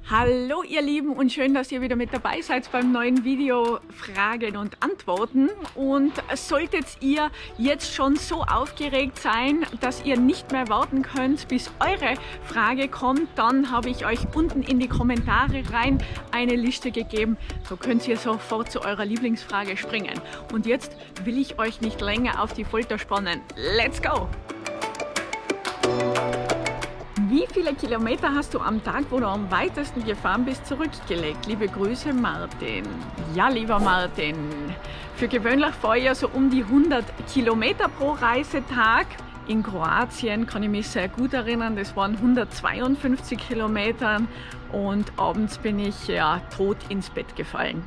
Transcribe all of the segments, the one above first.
Hallo ihr Lieben und schön, dass ihr wieder mit dabei seid beim neuen Video Fragen und Antworten. Und solltet ihr jetzt schon so aufgeregt sein, dass ihr nicht mehr warten könnt, bis eure Frage kommt, dann habe ich euch unten in die Kommentare rein eine Liste gegeben. So könnt ihr sofort zu eurer Lieblingsfrage springen. Und jetzt will ich euch nicht länger auf die Folter spannen. Let's go! Wie viele Kilometer hast du am Tag, wo du am weitesten gefahren bist, zurückgelegt? Liebe Grüße, Martin. Ja, lieber Martin, für gewöhnlich fahre ich ja so um die 100 Kilometer pro Reisetag. In Kroatien kann ich mich sehr gut erinnern, das waren 152 Kilometer und abends bin ich ja tot ins Bett gefallen.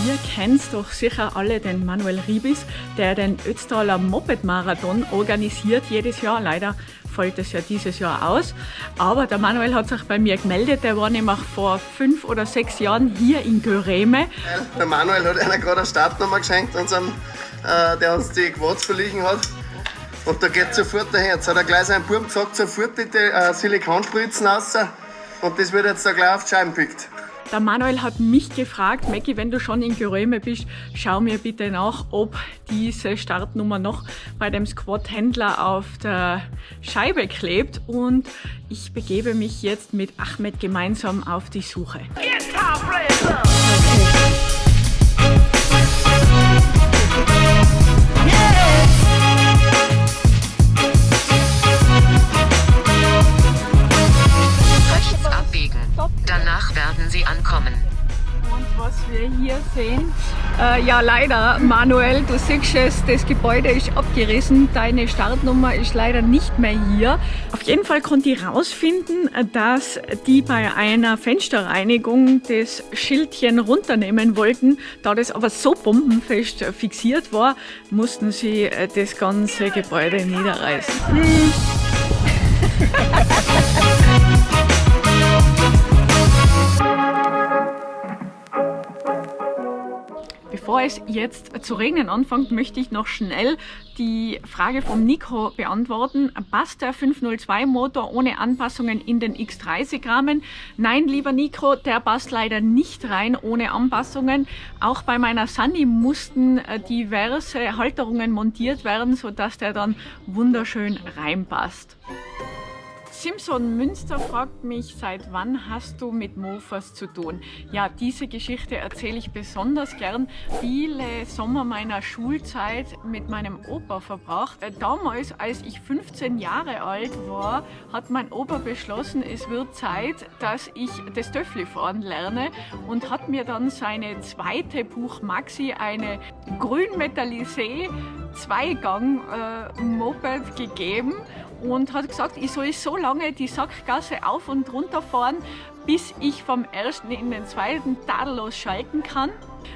Ihr kennt doch sicher alle den Manuel Ribis, der den Ötztaler Moped-Marathon organisiert jedes Jahr. Leider fällt es ja dieses Jahr aus. Aber der Manuel hat sich bei mir gemeldet, der war nämlich vor 5 oder 6 Jahren hier in Göreme. Der Manuel hat einer gerade eine Startnummer geschenkt, unserem, der uns die Quads verliehen hat. Und da geht sofort daher. Jetzt hat er gleich seinem Bub gesagt, sofort die Silikonspritzen raus. Und das wird jetzt da gleich auf die Scheiben gepickt. Der Manuel hat mich gefragt, Mäcki, wenn du schon in Göreme bist, schau mir bitte nach, ob diese Startnummer noch bei dem Squad-Händler auf der Scheibe klebt. Und ich begebe mich jetzt mit Ahmed gemeinsam auf die Suche. Rechts abbiegen. Danach werden Sie ankommen. Und was wir hier sehen, ja leider, Manuel, du siehst es, das Gebäude ist abgerissen, deine Startnummer ist leider nicht mehr hier. Auf jeden Fall konnte ich herausfinden, dass die bei einer Fensterreinigung das Schildchen runternehmen wollten. Da das aber so bombenfest fixiert war, mussten sie das ganze Gebäude niederreißen. Bevor es jetzt zu regnen anfängt, möchte ich noch schnell die Frage vom Nico beantworten. Passt der 502 Motor ohne Anpassungen in den X30-Rahmen? Nein, lieber Nico, der passt leider nicht rein ohne Anpassungen. Auch bei meiner Sunny mussten diverse Halterungen montiert werden, sodass der dann wunderschön reinpasst. Simson Münster fragt mich, seit wann hast du mit Mofas zu tun? Ja, diese Geschichte erzähle ich besonders gern. Viele Sommer meiner Schulzeit mit meinem Opa verbracht. Damals, als ich 15 Jahre alt war, hat mein Opa beschlossen, es wird Zeit, dass ich das Töffli-Fahren lerne und hat mir dann seine zweite Buch Maxi, eine Grünmetallisé Zweigang-Moped gegeben. Und hat gesagt, ich soll so lange die Sackgasse auf und runter fahren, bis ich vom ersten in den zweiten tadellos schalten kann.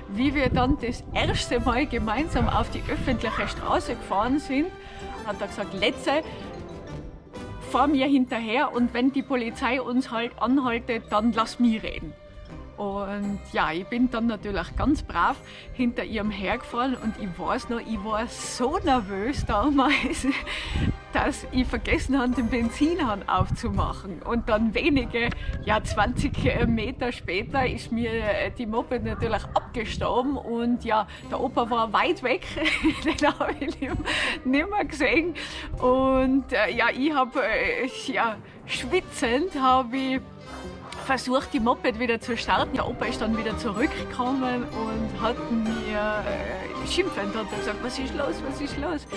Wie wir dann das erste Mal gemeinsam auf die öffentliche Straße gefahren sind, hat er gesagt, Letze, fahr mir hinterher und wenn die Polizei uns halt anhaltet, dann lass mich reden. Und ja, ich bin dann natürlich ganz brav hinter ihrem hergefahren und ich weiß noch, ich war so nervös damals, dass ich vergessen habe, den Benzinhahn aufzumachen. Und dann wenige, ja 20 Meter später ist mir die Moped natürlich abgestorben und ja, der Opa war weit weg, den habe ich nicht mehr gesehen. Und ja, ich habe, ja, schwitzend habe ich versucht, die Moped wieder zu starten. Der Opa ist dann wieder zurückgekommen und hat mir schimpfend hat gesagt, was ist los, was ist los?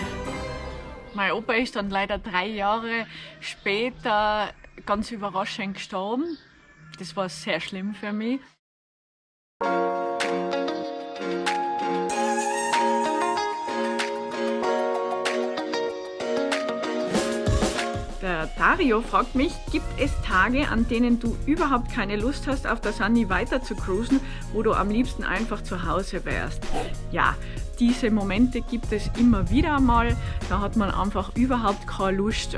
Mein Opa ist dann leider 3 Jahre später ganz überraschend gestorben. Das war sehr schlimm für mich. Der Dario fragt mich, gibt es Tage, an denen du überhaupt keine Lust hast, auf der Sunny weiter zu cruisen, wo du am liebsten einfach zu Hause wärst? Ja, diese Momente gibt es immer wieder mal. Da hat man einfach überhaupt keine Lust,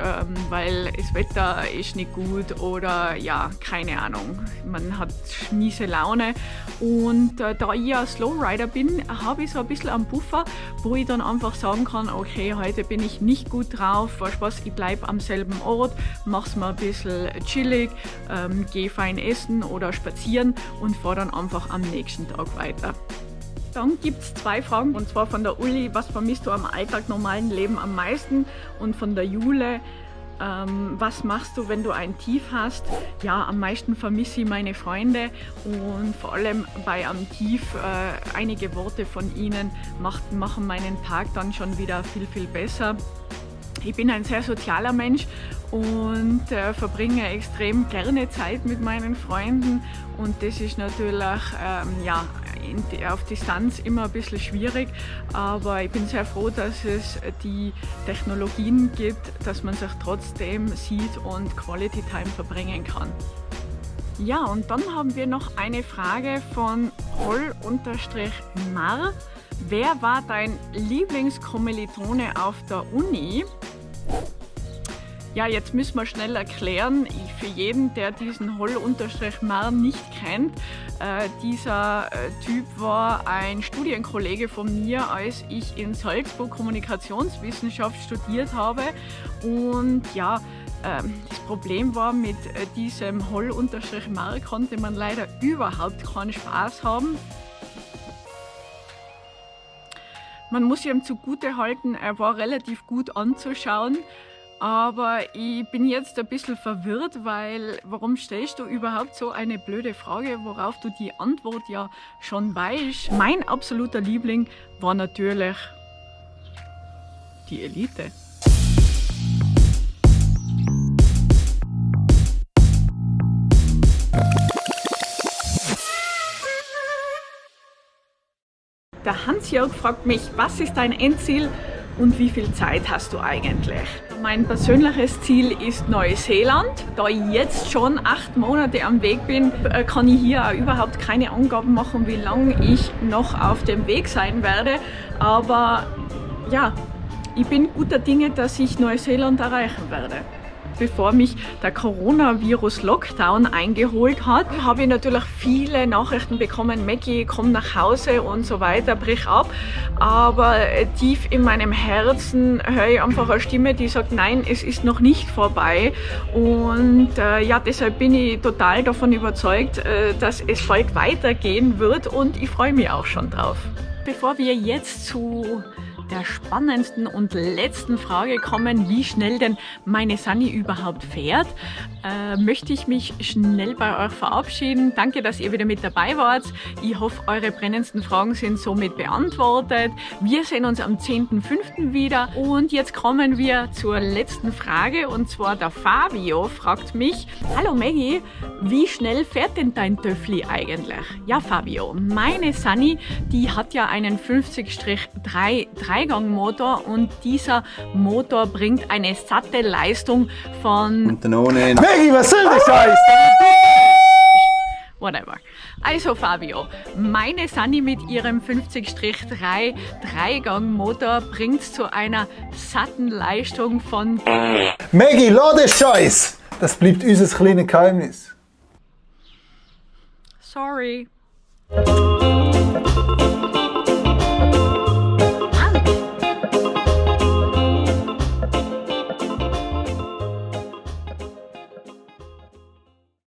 weil das Wetter ist nicht gut oder ja, keine Ahnung, man hat miese Laune. Und da ich ja Slowrider bin, habe ich so ein bisschen einen Puffer, wo ich dann einfach sagen kann, okay, heute bin ich nicht gut drauf, weißt du was, ich bleibe am selben Ort, mach's mal ein bisschen chillig, gehe fein essen oder spazieren und fahre dann einfach am nächsten Tag weiter. Dann gibt es 2 Fragen, und zwar von der Uli, was vermisst du am Alltag normalen Leben am meisten? Und von der Jule, was machst du, wenn du ein Tief hast? Ja, am meisten vermisse ich meine Freunde und vor allem bei einem Tief einige Worte von ihnen machen meinen Tag dann schon wieder viel, viel besser. Ich bin ein sehr sozialer Mensch und verbringe extrem gerne Zeit mit meinen Freunden, und das ist natürlich ja, auf Distanz immer ein bisschen schwierig, aber ich bin sehr froh, dass es die Technologien gibt, dass man sich trotzdem sieht und Quality Time verbringen kann. Ja, und dann haben wir noch eine Frage von Holl_Mar. Wer war dein Lieblingskommilitone auf der Uni? Ja, jetzt müssen wir schnell erklären, für jeden, der diesen Holl_Mar nicht kennt, dieser Typ war ein Studienkollege von mir, als ich in Salzburg Kommunikationswissenschaft studiert habe. Und ja, das Problem war, mit diesem Holl_Mar konnte man leider überhaupt keinen Spaß haben. Man muss ihm zugute halten, er war relativ gut anzuschauen. Aber ich bin jetzt ein bisschen verwirrt, weil warum stellst du überhaupt so eine blöde Frage, worauf du die Antwort ja schon weißt? Mein absoluter Liebling war natürlich die Elite. Der Hans-Jörg fragt mich, was ist dein Endziel und wie viel Zeit hast du eigentlich? Mein persönliches Ziel ist Neuseeland. Da ich jetzt schon 8 Monate am Weg bin, kann ich hier auch überhaupt keine Angaben machen, wie lange ich noch auf dem Weg sein werde. Aber ja, ich bin guter Dinge, dass ich Neuseeland erreichen werde. Bevor mich der Coronavirus-Lockdown eingeholt hat, habe ich natürlich viele Nachrichten bekommen, Maggie, komm nach Hause und so weiter, brich ab. Aber tief in meinem Herzen höre ich einfach eine Stimme, die sagt, nein, es ist noch nicht vorbei. Und ja, deshalb bin ich total davon überzeugt, dass es bald weitergehen wird, und ich freue mich auch schon drauf. Bevor wir jetzt zu der spannendsten und letzten Frage kommen, wie schnell denn meine Sunny überhaupt fährt, möchte ich mich schnell bei euch verabschieden. Danke, dass ihr wieder mit dabei wart. Ich hoffe, eure brennendsten Fragen sind somit beantwortet. Wir sehen uns am 10.05. wieder, und jetzt kommen wir zur letzten Frage, und zwar der Fabio fragt mich: Hallo Maggie, wie schnell fährt denn dein Töffli eigentlich? Ja Fabio, meine Sunny, die hat ja einen 50-3 Dreigangmotor, und dieser Motor bringt eine satte Leistung von... Und dann ohne... Maggie, was soll der Scheiß? Whatever. Also Fabio, meine Sunny mit ihrem 50-3 Dreigangmotor bringt zu einer satten Leistung von... Maggie, lass den Scheiß! Das bleibt unser kleines Geheimnis. Sorry.